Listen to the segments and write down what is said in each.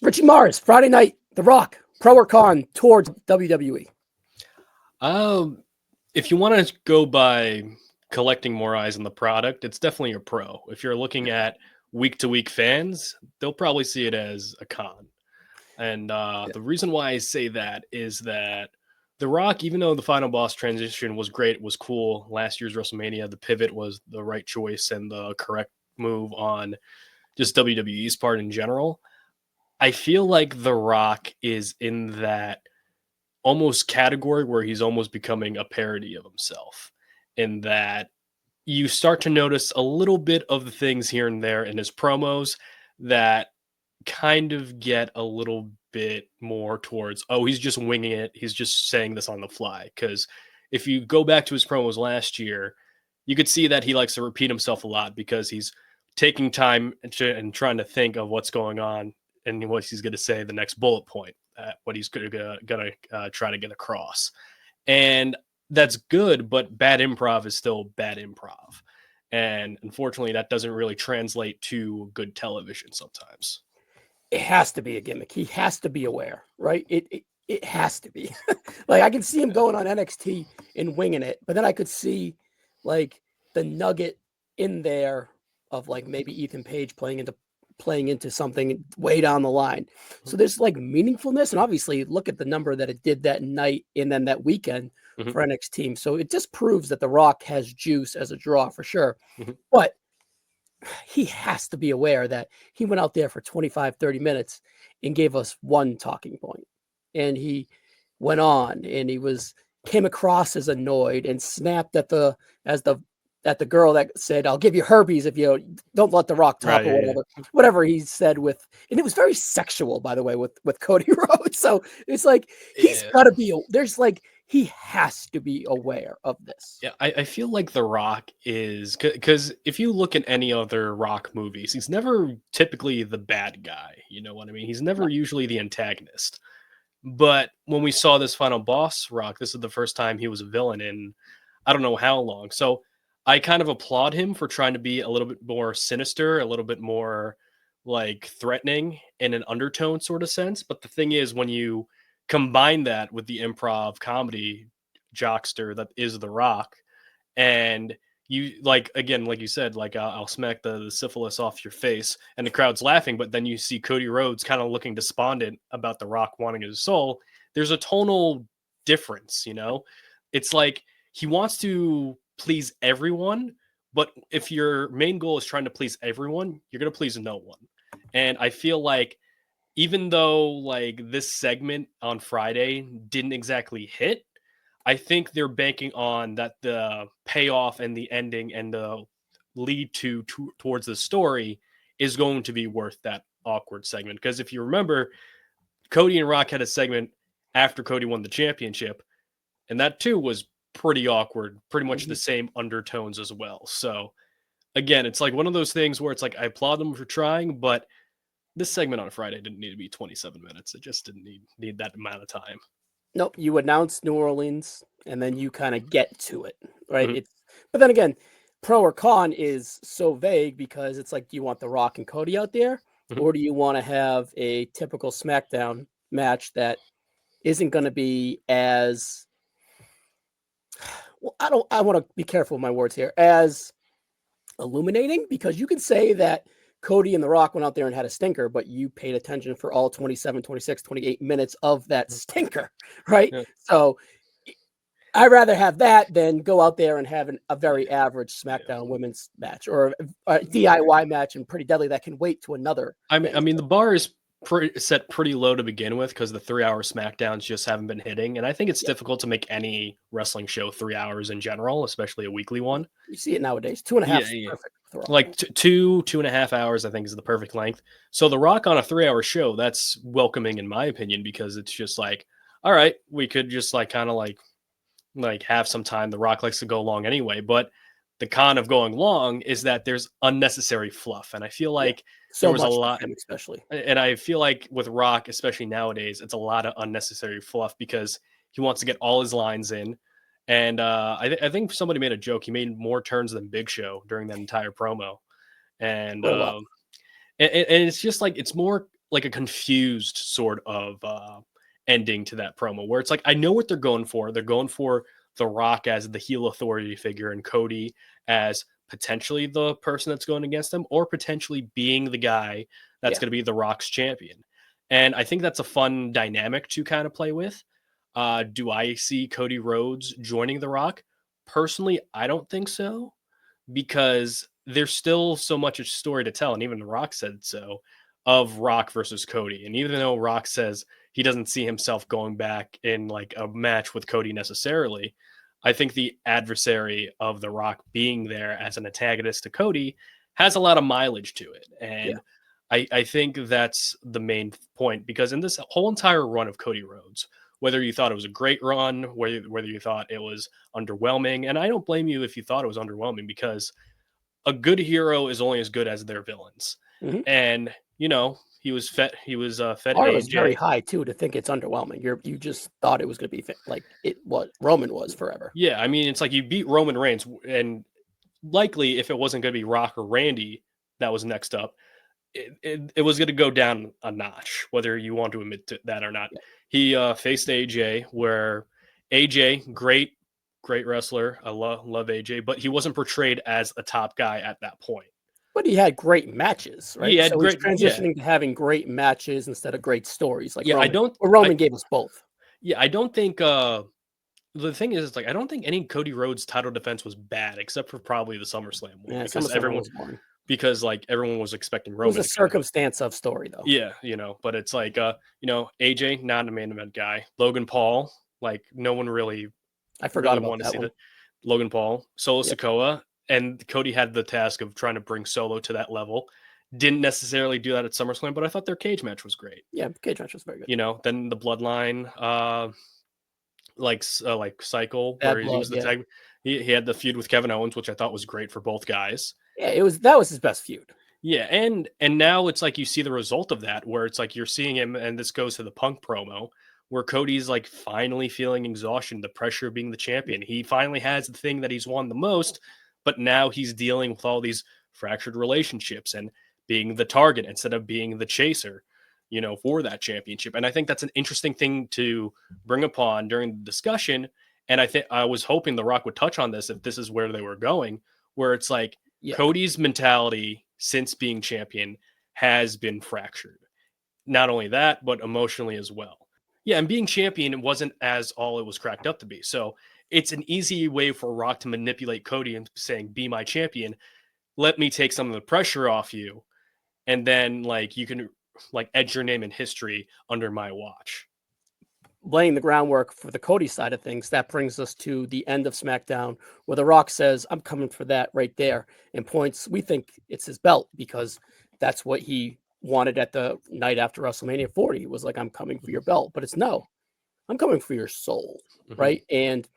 Richie Mars, Friday night, The Rock, pro or con towards WWE? If you want to go by collecting more eyes on the product, it's definitely a pro. If you're looking at week-to-week fans, they'll probably see it as a con. And the reason why I say that is that The Rock, even though the final boss transition was great, was cool, last year's WrestleMania, the pivot was the right choice and the correct move on just WWE's part in general. I feel like The Rock is in that almost category where he's almost becoming a parody of himself, in that you start to notice a little bit of the things here and there in his promos that kind of get a little bit more towards, oh, he's just winging it. He's just saying this on the fly. Because if you go back to his promos last year, you could see that he likes to repeat himself a lot because he's taking time and trying to think of what's going on and what he's going to say the next bullet point, what he's going to try to get across. And that's good, but bad improv is still bad improv. And unfortunately, that doesn't really translate to good television sometimes. It has to be a gimmick. He has to be aware, right? It has to be. Like, I can see him going on NXT and winging it, but then I could see like the nugget in there of like maybe Ethan Page playing into something way down the line. So there's like meaningfulness, and obviously look at the number that it did that night and then that weekend for NXT. So it just proves that The Rock has juice as a draw for sure. But he has to be aware that he went out there for 25, 30 minutes and gave us one talking point. And he went on and came across as annoyed and snapped at the girl that said, "I'll give you herpes if you don't let The Rock talk," or whatever. Whatever he said and it was very sexual, by the way, with Cody Rhodes. So it's like, he's got to be, he has to be aware of this. Yeah, I feel like The Rock is, because if you look at any other Rock movies, he's never typically the bad guy. You know what I mean? He's never usually the antagonist. But when we saw this final boss Rock, this is the first time he was a villain in I don't know how long. So I kind of applaud him for trying to be a little bit more sinister, a little bit more like threatening in an undertone sort of sense. But the thing is, when you combine that with the improv comedy jockster that is The Rock, and you like, again, like you said, like I'll smack the syphilis off your face and the crowd's laughing, but then you see Cody Rhodes kind of looking despondent about The Rock wanting his soul. There's a tonal difference, you know? It's like he wants to please everyone, but if your main goal is trying to please everyone, you're going to please no one. And I feel like even though like this segment on Friday didn't exactly hit, I think they're banking on that the payoff and the ending and the lead towards the story is going to be worth that awkward segment. Because if you remember, Cody and Rock had a segment after Cody won the championship, and that too was pretty awkward, pretty much the same undertones as well. So again, it's like one of those things where it's like, I applaud them for trying, but this segment on Friday didn't need to be 27 minutes. It just didn't need that amount of time. Nope. You announce New Orleans and then you kind of get to it, right? But then again, pro or con is so vague because it's like, do you want The Rock and Cody out there? Or do you want to have a typical SmackDown match that isn't going to be as, well, I want to be careful with my words here, as illuminating, because you could say that Cody and The Rock went out there and had a stinker, but you paid attention for all 27, 26, 28 minutes of that stinker, right? Yeah. So I'd rather have that than go out there and have a very average SmackDown women's match or a DIY match and Pretty Deadly that can wait to another. I mean, the bar is set pretty low to begin with because the 3-hour SmackDowns just haven't been hitting. And I think it's difficult to make any wrestling show 3 hours in general, especially a weekly one. You see it nowadays. 2.5 is perfect. Like 2.5 hours, I think, is the perfect length. So The Rock on a 3-hour show, that's welcoming in my opinion, because it's just like, all right, we could just like kind of like have some time. The Rock likes to go long anyway, but the con of going long is that there's unnecessary fluff. And I feel like there was a lot, especially. And I feel like with Rock, especially nowadays, it's a lot of unnecessary fluff because he wants to get all his lines in. And I think somebody made a joke. He made more turns than Big Show during that entire promo. And, and it's just like, it's more like a confused sort of ending to that promo where it's like I know what they're going for. They're going for The Rock as the heel authority figure and Cody as potentially the person that's going against them, or potentially being the guy that's going to be The Rock's champion. And I think that's a fun dynamic to kind of play with. Do I see Cody Rhodes joining The Rock? Personally, I don't think so, because there's still so much a story to tell. And even The Rock said so, of Rock versus Cody. And even though Rock says he doesn't see himself going back in like a match with Cody necessarily, I think the adversary of The Rock being there as an antagonist to Cody has a lot of mileage to it. And I think that's the main point, because in this whole entire run of Cody Rhodes, whether you thought it was a great run, whether you thought it was underwhelming, and I don't blame you if you thought it was underwhelming, because a good hero is only as good as their villains. And you know, he was fed Bar was very high too to think it's underwhelming. You just thought it was going to be like it what Roman was forever. Yeah, I mean, it's like you beat Roman Reigns, and likely if it wasn't going to be Rock or Randy that was next up, it was going to go down a notch, whether you want to admit to that or not. He faced AJ, where AJ, great wrestler. I love AJ, but he wasn't portrayed as a top guy at that point. But he had great matches, right? He had so he's transitioning to having great matches instead of great stories. Like Roman gave us both. Yeah, I don't think the thing is, like, I don't think any Cody Rhodes title defense was bad, except for probably the SummerSlam one. Yeah, because everyone was expecting Roman. It was a circumstance of story, though. Yeah, you know, but it's like, AJ, not a main event guy. Logan Paul, like, no one really. I forgot about that one. Logan Paul, Solo Sikoa, and Cody had the task of trying to bring Solo to that level. Didn't necessarily do that at SummerSlam, but I thought their cage match was great. Yeah, cage match was very good. You know, then the Bloodline, like Cycle, where he was the tag. He had the feud with Kevin Owens, which I thought was great for both guys. Yeah, that was his best feud. Yeah, and now it's like you see the result of that, where it's like you're seeing him, and this goes to the Punk promo, where Cody's like finally feeling exhaustion, the pressure of being the champion. He finally has the thing that he's won the most, but now he's dealing with all these fractured relationships and being the target instead of being the chaser, for that championship. And I think that's an interesting thing to bring upon during the discussion. And I was hoping The Rock would touch on this if this is where they were going, where it's like Cody's mentality since being champion has been fractured. Not only that, but emotionally as well. Yeah, and being champion wasn't as all it was cracked up to be. So it's an easy way for Rock to manipulate Cody and saying, be my champion. Let me take some of the pressure off you. And then you can edge your name in history under my watch. Laying the groundwork for the Cody side of things, that brings us to the end of SmackDown, where The Rock says, I'm coming for that right there, and points, we think it's his belt, because that's what he wanted at the night after WrestleMania 40. He was like, I'm coming for your belt, but it's no, I'm coming for your soul, right? And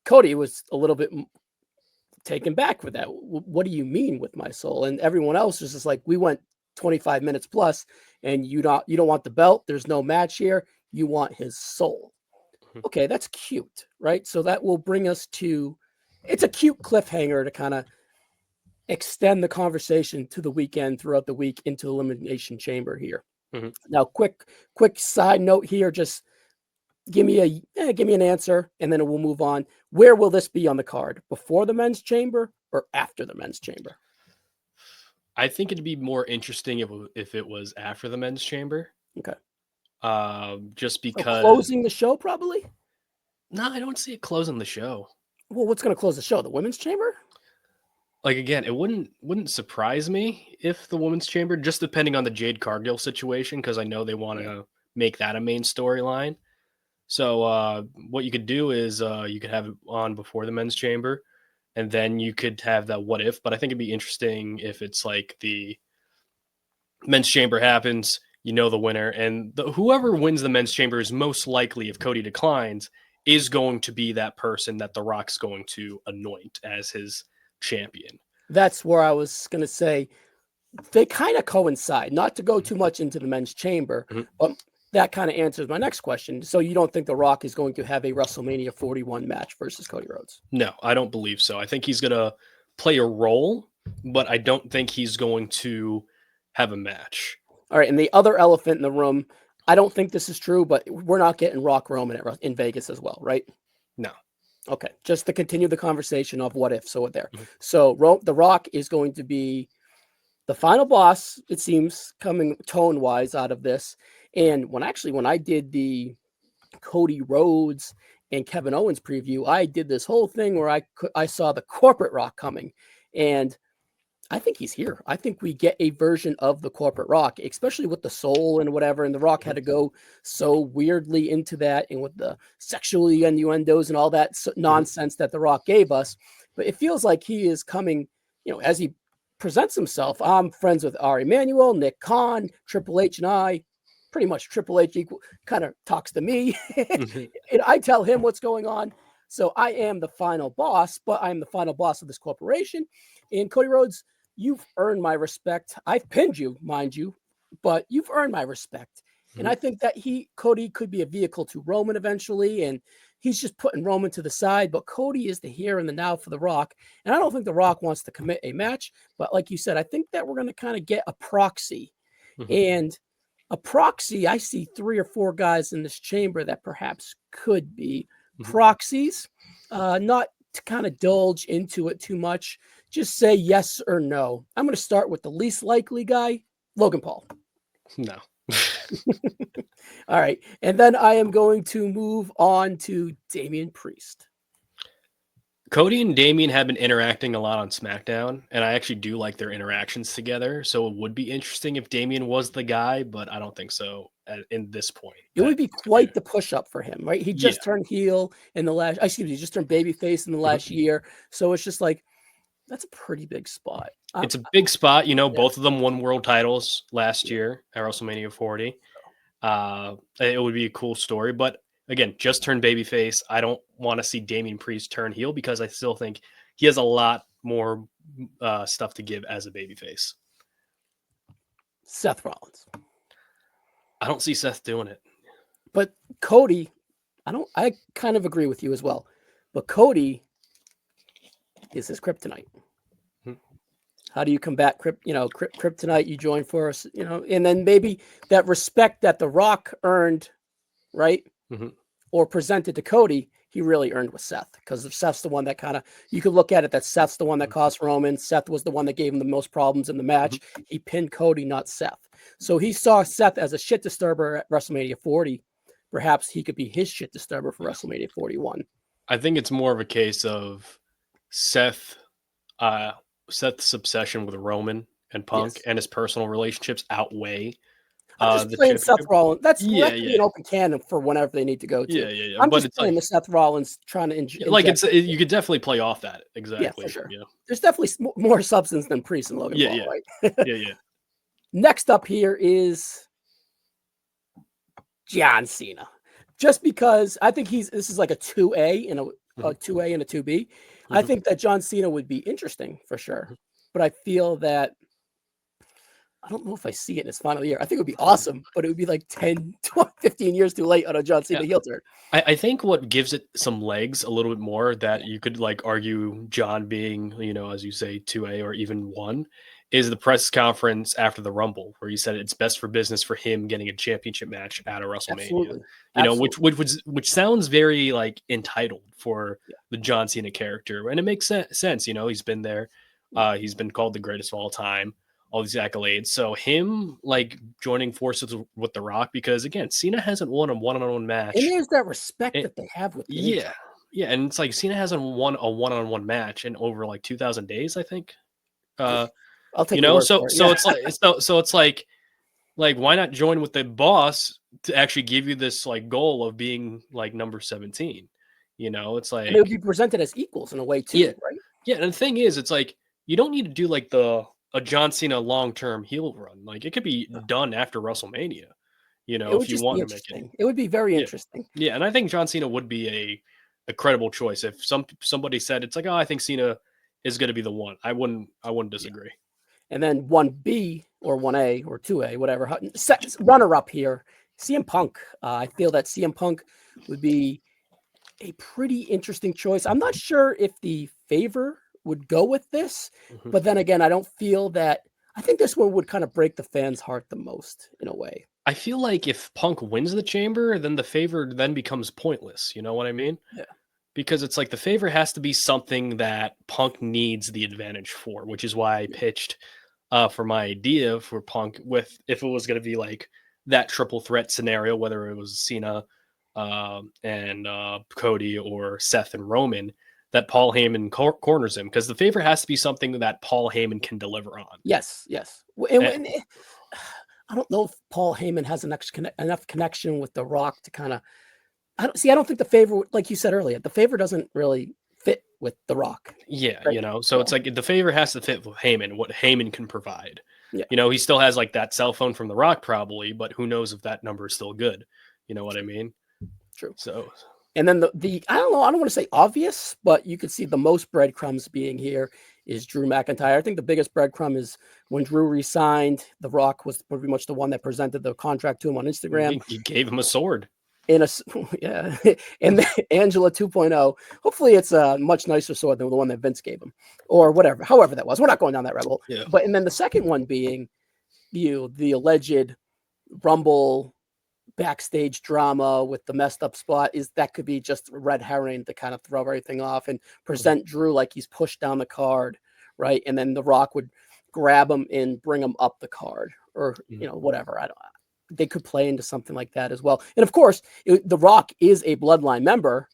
Cody was a little bit taken back with that. What do you mean with my soul? And everyone else was just like, we went 25 minutes plus, and you don't want the belt. There's no match here. You want his soul. Okay, that's cute, right? So that will bring us to, it's a cute cliffhanger to kind of extend the conversation to the weekend, throughout the week, into Elimination Chamber here. Now, quick side note here, just give me an answer, and then we'll move on. Where will this be on the card? Before the men's chamber or after the men's chamber? I think it'd be more interesting if it was after the men's chamber. Okay. Just because closing the show, probably. No, I don't see it closing the show. Well, what's going to close the show? The women's chamber? Like, again, it wouldn't surprise me if the women's chamber, just depending on the Jade Cargill situation, because I know they want to make that a main storyline. So what you could do is you could have it on before the men's chamber, and then you could have that what if. But I think it'd be interesting if it's like the men's chamber happens, the winner, and whoever wins the men's chamber is most likely, if Cody declines, is going to be that person that The Rock's going to anoint as his champion. That's where I was going to say they kind of coincide, not to go too much into the men's chamber, but that kind of answers my next question. So you don't think The Rock is going to have a WrestleMania 41 match versus Cody Rhodes? No, I don't believe so. I think he's going to play a role, but I don't think he's going to have a match. All right, and the other elephant in the room, I don't think this is true, but we're not getting Rock Roman in Vegas as well, right? No. Okay, just to continue the conversation of what if, so what there. Mhm. So The Rock is going to be the final boss, it seems, coming tone-wise out of this. And when I did the Cody Rhodes and Kevin Owens preview, I did this whole thing where I saw the corporate Rock coming, and I think he's here. I think we get a version of the corporate Rock, especially with the soul and whatever. And the Rock had to go so weirdly into that, and with the sexual innuendos and all that nonsense that the Rock gave us. But it feels like he is coming, as he presents himself. I'm friends with Ari Emanuel, Nick Khan, Triple H, and I. Pretty much Triple H kind of talks to me, and I tell him what's going on. So I am the final boss, but I'm the final boss of this corporation. And Cody Rhodes, you've earned my respect. I've pinned you, mind you, but you've earned my respect. And I think that Cody could be a vehicle to Roman eventually, and he's just putting Roman to the side. But Cody is the here and the now for The Rock. And I don't think The Rock wants to commit a match. But like you said, I think that we're going to kind of get a proxy. And a proxy, I see 3 or 4 guys in this chamber that perhaps could be proxies. Not to kind of indulge into it too much. Just say yes or no. I'm going to start with the least likely guy, Logan Paul. No. All right. And then I am going to move on to Damian Priest. Cody and Damian have been interacting a lot on SmackDown, and I actually do like their interactions together. So it would be interesting if Damian was the guy, but I don't think so in this point. It would be quite the push-up for him, right? He just turned heel in the last, he just turned babyface in the last year. So it's just like, that's a pretty big spot. It's a big spot. Both of them won world titles last year at WrestleMania 40. It would be a cool story, but again, just turned babyface. I don't want to see Damian Priest turn heel because I still think he has a lot more stuff to give as a babyface. Seth Rollins. I don't see Seth doing it. But Cody, I kind of agree with you as well. But Cody is his kryptonite. How do you combat kryptonite? You join for us, and then maybe that respect that The Rock earned, right? Or presented to Cody, he really earned with Seth, because if Seth's the one that kind of, you could look at it that Seth's the one that caused Roman. Seth was the one that gave him the most problems in the match. He pinned Cody, not Seth. So he saw Seth as a shit disturber at WrestleMania 40. Perhaps he could be his shit disturber for WrestleMania 41. I think it's more of a case of Seth's obsession with Roman and Punk and his personal relationships outweigh. I'm just playing Seth Rollins. That's an open cannon for whenever they need to go to. Yeah. I'm just playing the Seth Rollins trying to you could definitely play off that. Exactly. Yeah, for sure. There's definitely more substance than Priest and Logan Paul, right? Yeah. Next up here is John Cena. Just because I think this is like a 2A and a 2A and a 2B. I think that John Cena would be interesting for sure. But I feel that I don't know if I see it in his final year. I think it would be awesome, but it would be like 10, 12, 15 years too late on a John Cena heel turn. I think what gives it some legs a little bit more, that you could argue John being, as you say, 2A or even 1, is the press conference after the Rumble, where he said it's best for business for him getting a championship match at a WrestleMania. Absolutely. Which sounds very entitled for the John Cena character, and it makes sense. He's been there. He's been called the greatest of all time. All these accolades. So him joining forces with The Rock, because again, Cena hasn't won a one-on-one match. And there's that respect that they have with Yeah. And it's Cena hasn't won a one-on-one match in over 2,000 days, I think. I'll take your word for it. It's why not join with the boss to actually give you this goal of being number 17? And it would be presented as equals in a way too, right? Yeah, and the thing is, it's you don't need to do a John Cena long-term heel run. It could be done after WrestleMania, if you want to make it. It would be very interesting. Yeah, and I think John Cena would be a credible choice. If somebody said it's I think Cena is going to be the one, I wouldn't disagree. And then 1B or 1A or 2A, whatever, runner-up here, CM Punk. I feel that CM Punk would be a pretty interesting choice. I'm not sure if the favor would go with this, but then again, I I think this one would kind of break the fans' heart the most in a way. I feel like if Punk wins the Chamber, then the favor then becomes pointless. You know what I mean? Yeah. Because it's like the favor has to be something that Punk needs the advantage for, which is why I pitched for my idea for Punk with if it was going to be like that triple threat scenario, whether it was Cena and Cody or Seth and Roman, that Paul Heyman corners him, because the favor has to be something that Paul Heyman can deliver on. Yes. And I don't know if Paul Heyman has enough connection with The Rock to kind of. I don't think the favor, like you said earlier, the favor doesn't really fit with The Rock. Yeah, right? so it's like the favor has to fit with Heyman, what Heyman can provide. Yeah. He still has like that cell phone from The Rock probably, but who knows if that number is still good. You know what I mean? True. So, and then the I don't know, I don't want to say obvious, but you could see the most breadcrumbs being here is Drew McIntyre. I think the biggest breadcrumb is when Drew resigned, The Rock was pretty much the one that presented the contract to him on Instagram. He gave him a sword. And then Angela 2.0. Hopefully, it's a much nicer sword than the one that Vince gave him, or whatever. However, that was. We're not going down that rabbit hole. Yeah. But and then the second one being, the alleged Rumble backstage drama with the messed up spot is that could be just a red herring to kind of throw everything off and present Drew like he's pushed down the card, right? And then The Rock would grab him and bring him up the card, or whatever. They could play into something like that as well. And of course, The Rock is a Bloodline member,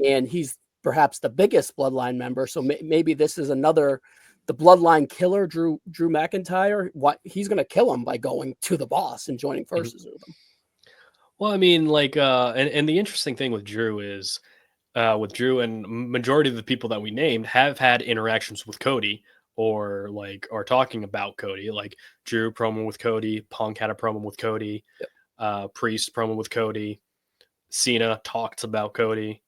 and he's perhaps the biggest Bloodline member. So maybe this is the Bloodline killer, Drew McIntyre. What he's going to kill him by going to the boss and joining forces with him. Well, I mean, like, and the interesting thing with Drew is, with Drew and majority of the people that we named have had interactions with Cody, or like are talking about Cody, like Drew promo with Cody, Punk had a promo with Cody, Priest promo with Cody, Cena talks about Cody,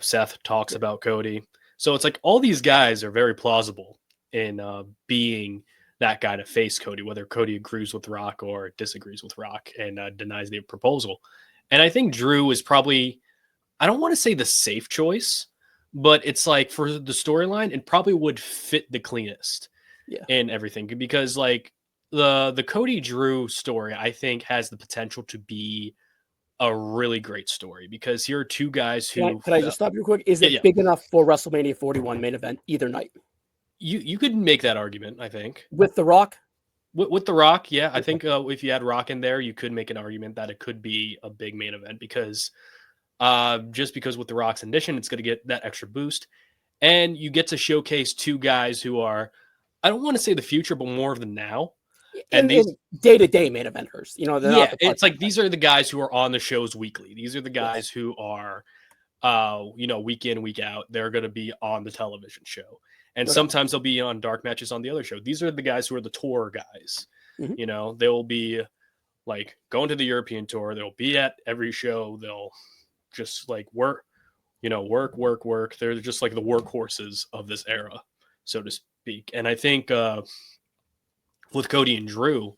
Seth talks about Cody. So it's like all these guys are very plausible in being that guy to face Cody, whether Cody agrees with Rock or disagrees with Rock and denies the proposal. And I think Drew is probably, I don't want to say the safe choice, but it's like for the storyline, it probably would fit the cleanest in everything, because like the Cody Drew story, I think has the potential to be a really great story, because here are two guys who. Could I just stop you real quick? Is it big enough for WrestleMania 41 main event either night? You could make that argument, I think. With The Rock? With The Rock, yeah. I think if you had Rock in there, you could make an argument that it could be a big main event, because just because with The Rock's addition, it's going to get that extra boost. And you get to showcase two guys who are, I don't want to say the future, but more of the now. And these day-to-day main eventers, it's like these are the guys who are on the shows weekly. These are the guys who are, week in, week out. They're going to be on the television show. And sometimes they'll be on dark matches on the other show. These are the guys who are the tour guys. They will be like going to the European tour. They'll be at every show. They'll just like work. They're just like the workhorses of this era, so to speak. And I think with Cody and Drew,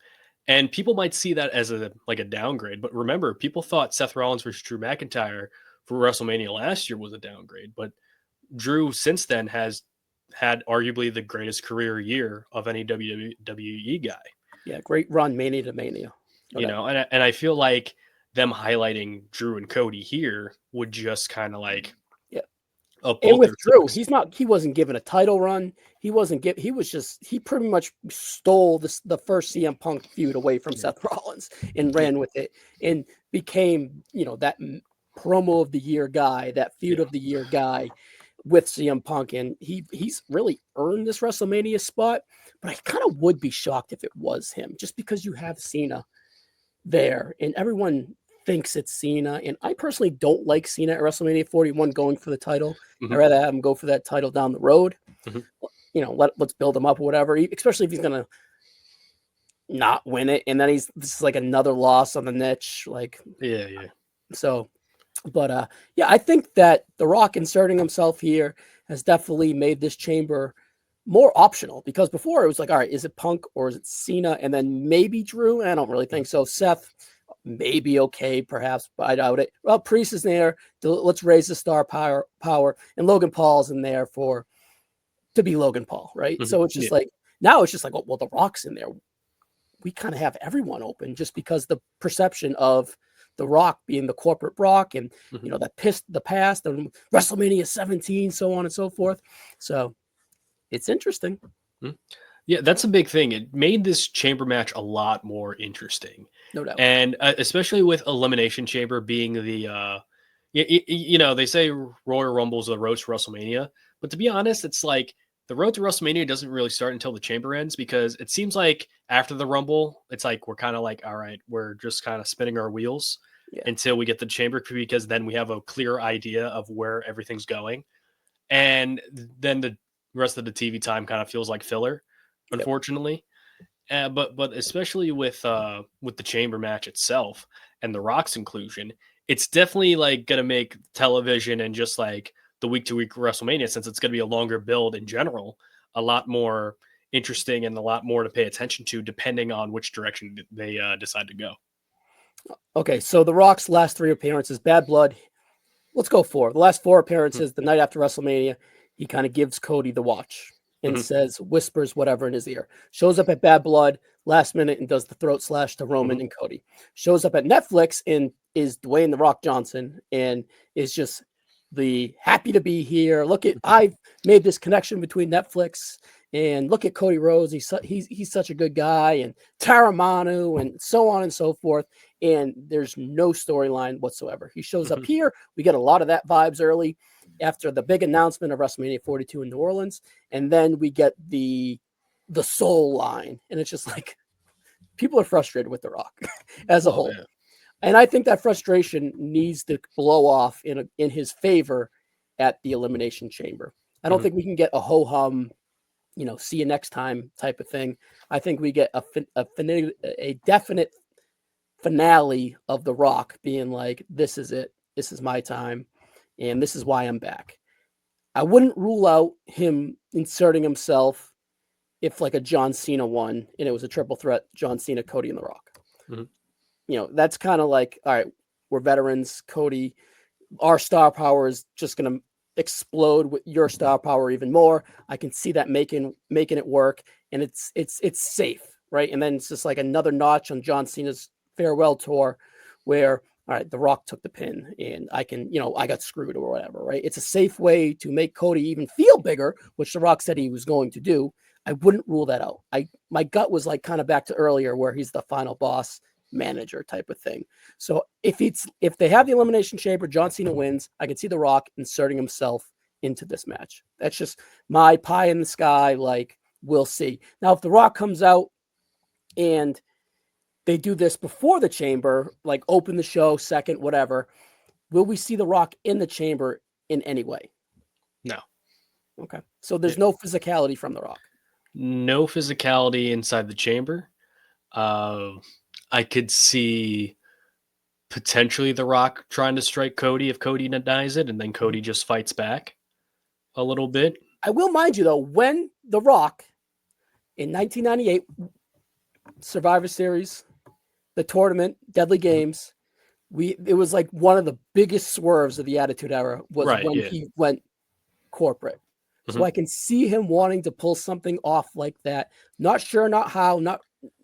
and people might see that as a downgrade, but remember, people thought Seth Rollins versus Drew McIntyre for WrestleMania last year was a downgrade, but Drew since then has had arguably the greatest career year of any WWE guy. Yeah, great run, mania to mania. And I feel like them highlighting Drew and Cody here would just kind of like, and with Drew, he wasn't given a title run. He pretty much stole the first CM Punk feud away from Seth Rollins and ran with it and became, that promo of the year guy, that feud of the year guy with CM Punk. And he's really earned this WrestleMania spot, but I kind of would be shocked if it was him, just because you have Cena there and everyone thinks it's Cena, and I personally don't like Cena at WrestleMania 41 going for the title. I'd rather have him go for that title down the road. Let's build him up or whatever, especially if he's gonna not win it, and then this is like another loss on the niche. So, but I think that The Rock inserting himself here has definitely made this chamber more optional, because before it was like, all right, is it Punk or is it Cena, and then maybe Drew? I don't really think so. Seth, maybe okay, perhaps, but I doubt it. Well, Priest is there. Let's raise the star power, and Logan Paul's in there to be Logan Paul, right? So it's just like Now it's just like, oh, well, The Rock's in there. We kind of have everyone open just because the perception of The Rock being the corporate Brock and, you know, that pissed the past, and WrestleMania 17, so on and so forth. So it's interesting. Yeah, that's a big thing. It made this chamber match a lot more interesting. No doubt. And especially with Elimination Chamber being the, you know, they say Royal Rumble is the road to WrestleMania. But to be honest, it's like the road to WrestleMania doesn't really start until the chamber ends, because it seems like after the Rumble, it's like we're kind of like, all right, we're just kind of spinning our wheels until we get the chamber, because then we have a clear idea of where everything's going. And then the rest of the TV time kind of feels like filler, unfortunately. But especially with the chamber match itself and The Rock's inclusion, it's definitely like going to make television and just like the week-to-week WrestleMania, since it's going to be a longer build in general, a lot more interesting and a lot more to pay attention to, depending on which direction they decide to go. Okay, so The Rock's last 3 appearances, Bad Blood. Let's go 4. The last 4 appearances, the night after WrestleMania, he kind of gives Cody the watch and says, whispers whatever in his ear. Shows up at Bad Blood last minute and does the throat slash to Roman and Cody. Shows up at Netflix and is Dwayne The Rock Johnson and is just the happy to be here. Look at, I've made this connection between Netflix and look at Cody Rhodes. He's such a good guy, and Taramanu and so on and so forth. And there's no storyline whatsoever. He shows up here. We get a lot of that vibes early after the big announcement of WrestleMania 42 in New Orleans. And then we get the soul line. And it's just like, people are frustrated with The Rock as a whole. Yeah. And I think that frustration needs to blow off in his favor at the Elimination Chamber. I don't think we can get a ho-hum, you know, see you next time type of thing. I think we get a definite finale of The Rock being like, this is it. This is my time. And this is why I'm back. I wouldn't rule out him inserting himself if like a John Cena won and it was a triple threat, John Cena, Cody, and The Rock. You know, that's kind of like, all right, we're veterans, Cody, our star power is just going to explode with your star power even more. I can see that making it work, and it's safe, right? And then it's just like another notch on John Cena's farewell tour where, all right, The Rock took the pin and I can, you know, I got screwed or whatever, right? It's a safe way to make Cody even feel bigger, which The Rock said he was going to do. I wouldn't rule that out. My gut was like kind of back to earlier where he's the final boss manager type of thing. So if they have the Elimination Chamber, John Cena wins, I can see The Rock inserting himself into this match. That's just my pie in the sky. Like, we'll see. Now, if The Rock comes out and they do this before the chamber, like open the show, second, whatever, will we see The Rock in the chamber in any way? No. Okay. So there's no physicality from The Rock. No physicality inside the chamber. I could see potentially The Rock trying to strike Cody if Cody denies it, and then Cody just fights back a little bit. I will mind you, though, when The Rock in 1998, Survivor Series, the tournament, Deadly Games, it was like one of the biggest swerves of the Attitude Era was when he went corporate. So I can see him wanting to pull something off like that. Not sure, not how,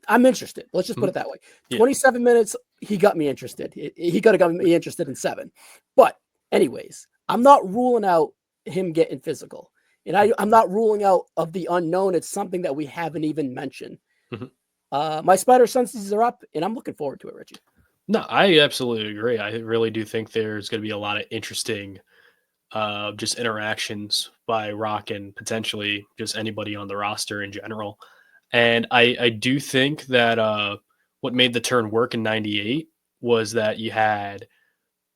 I'm interested. Let's just put it that way. 27 minutes, he got me interested. He could have got me interested in 7. But anyways, I'm not ruling out him getting physical. And I'm not ruling out of the unknown. It's something that we haven't even mentioned. My spider senses are up, and I'm looking forward to it, Richie. No, I absolutely agree. I really do think there's going to be a lot of interesting just interactions by Rock and potentially just anybody on the roster in general. And I do think that what made the turn work in 98 was that you had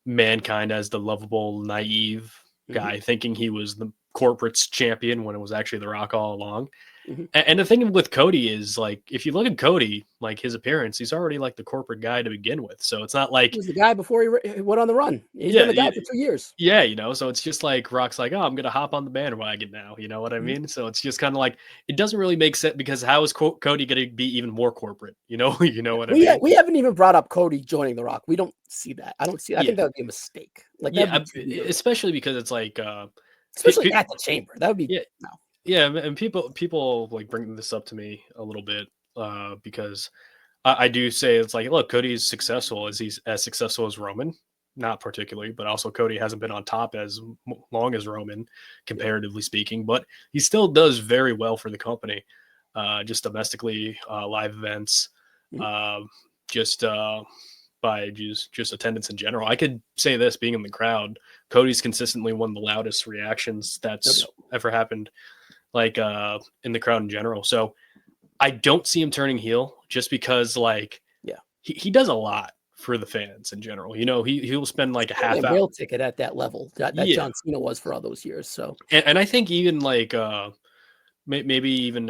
Mankind as the lovable, naive guy thinking he was the corporate's champion when it was actually The Rock all along. And the thing with Cody is, like, if you look at Cody, like his appearance, he's already like the corporate guy to begin with. So it's not like he was the guy before he went on the run. He's been the guy for 2 years. Yeah, you know, so it's just like Rock's like, oh, I'm gonna hop on the bandwagon now. You know what I mean? So it's just kind of like, it doesn't really make sense, because how is Cody gonna be even more corporate? You know, what I mean? We haven't even brought up Cody joining The Rock. We don't see that. I don't see. I think that would be a mistake. Like, especially because it's like, especially at the chamber. That would be no. Yeah, and people like bring this up to me a little bit because I do say it's like, look, Cody's successful. Is he's as successful as Roman? Not particularly, but also Cody hasn't been on top as long as Roman, comparatively speaking. But he still does very well for the company, just domestically, live events, just by just attendance in general. I could say this, being in the crowd, Cody's consistently one of the loudest reactions that's ever happened, like in the crowd in general. So I don't see him turning heel just because, like, he does a lot for the fans in general. You know, he'll spend like a half hour rail ticket at that level that John Cena was for all those years. So, and I think even like maybe even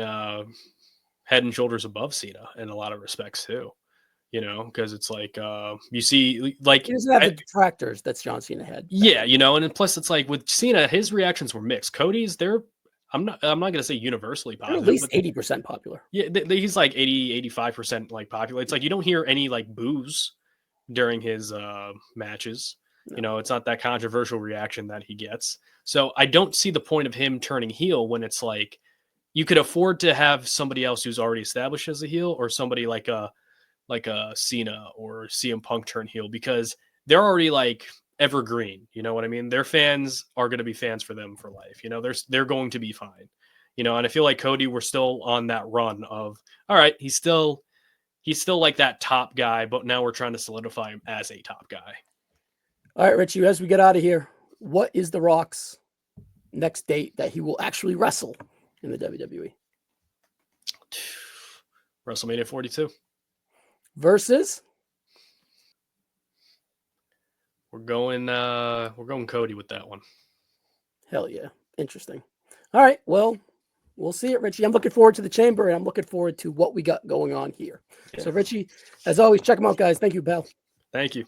head and shoulders above Cena in a lot of respects too. You know, because it's like you see, like, he doesn't have the detractors that's John Cena had. Yeah, you know, and plus it's like with Cena, his reactions were mixed. Cody's, I'm not going to say universally positive. They're at least 80% popular. Yeah, he's like 85% like popular. It's like you don't hear any like boos during his matches. No. You know, it's not that controversial reaction that he gets. So I don't see the point of him turning heel when it's like you could afford to have somebody else who's already established as a heel, or somebody like a Cena or CM Punk turn heel, because they're already like evergreen. You know what I mean? Their fans are going to be fans for them for life. You know, they're going to be fine. You know, and I feel like Cody, we're still on that run of, all right, he's still like that top guy, but now we're trying to solidify him as a top guy. All right, Richie, as we get out of here, what is The Rock's next date that he will actually wrestle in the WWE? WrestleMania 42. Versus? We're going Cody with that one. Hell yeah. Interesting. All right, well, we'll see it, Richie. I'm looking forward to the chamber, and I'm looking forward to what we got going on here. Yeah. So, Richie, as always, check them out, guys. Thank you, pal. Thank you.